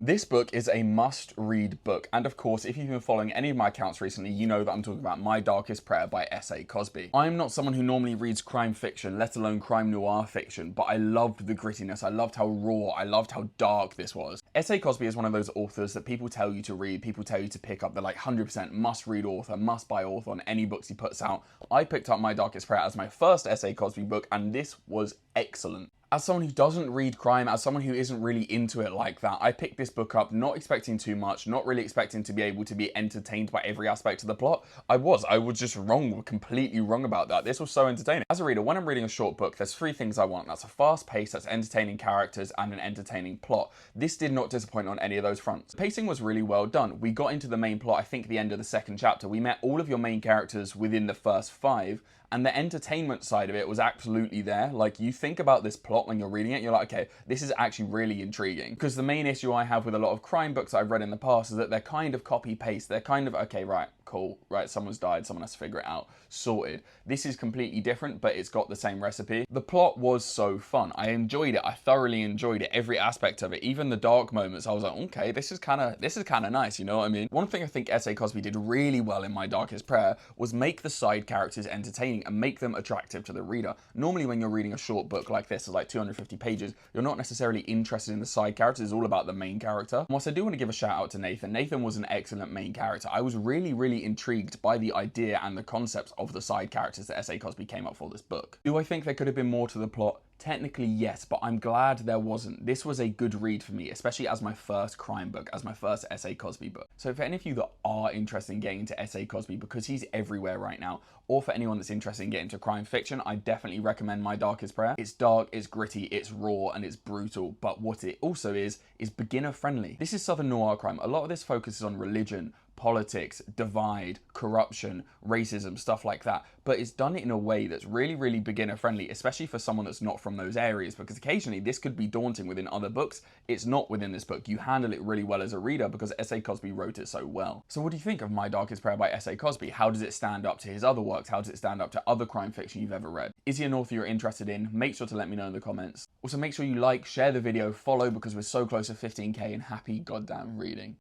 This book is a must-read book, and of course, if you've been following any of my accounts recently, you know that I'm talking about My Darkest Prayer by S.A. Cosby. I'm not someone who normally reads crime fiction, let alone crime noir fiction, but I loved the grittiness, I loved how raw, I loved how dark this was. S.A. Cosby is one of those authors that people tell you to read, people tell you to pick up. They're like 100% must-read author, must-buy author on any books he puts out. I picked up My Darkest Prayer as my first S.A. Cosby book, and this was excellent. As someone who doesn't read crime, as someone who isn't really into it like that, I picked this book up not expecting too much, not really expecting to be able to be entertained by every aspect of the plot. I was just wrong, completely wrong about that. This was so entertaining. As a reader, when I'm reading a short book, there's three things I want. That's a fast pace, that's entertaining characters, and an entertaining plot. This did not disappoint on any of those fronts. The pacing was really well done. We got into the main plot, I think, the end of the second chapter. We met all of your main characters within the first 5, and the entertainment side of it was absolutely there. Like, you think about this plot when you're reading it, you're like, okay, this is actually really intriguing. Because the main issue I have with a lot of crime books I've read in the past is that they're kind of copy-paste. They're kind of, okay, right, cool, right, someone's died, someone has to figure it out, sorted. This is completely different, but it's got the same recipe. The plot was so fun. I enjoyed it. I thoroughly enjoyed it. Every aspect of it, even the dark moments, I was like, okay, this is kind of nice, you know what I mean? One thing I think S.A. Cosby did really well in My Darkest Prayer was make the side characters entertaining and make them attractive to the reader. Normally when you're reading a short book like this, it's like 250 pages, you're not necessarily interested in the side characters, it's all about the main character. And whilst I do want to give a shout out to Nathan, Nathan was an excellent main character. I was really intrigued by the idea and the concepts of the side characters that S.A. Cosby came up for this book. Do I think there could have been more to the plot? Technically, yes, but I'm glad there wasn't. This was a good read for me, especially as my first crime book, as my first S.A. Cosby book. So for any of you that are interested in getting into S.A. Cosby, because he's everywhere right now, or for anyone that's interested in getting into crime fiction, I definitely recommend My Darkest Prayer. It's dark, it's gritty, it's raw, and it's brutal, but what it also is beginner friendly. This is Southern noir crime. A lot of this focuses on religion, politics, divide, corruption, racism, stuff like that. But it's done it in a way that's really beginner friendly, especially for someone that's not from those areas, because occasionally this could be daunting within other books. It's not within this book. You handle it really well as a reader because S.A. Cosby wrote it so well. So what do you think of My Darkest Prayer by S.A. Cosby? How does it stand up to his other works? How does it stand up to other crime fiction you've ever read? Is he an author you're interested in? Make sure to let me know in the comments. Also, make sure you like, share the video, follow, because we're so close to 15k, and happy goddamn reading.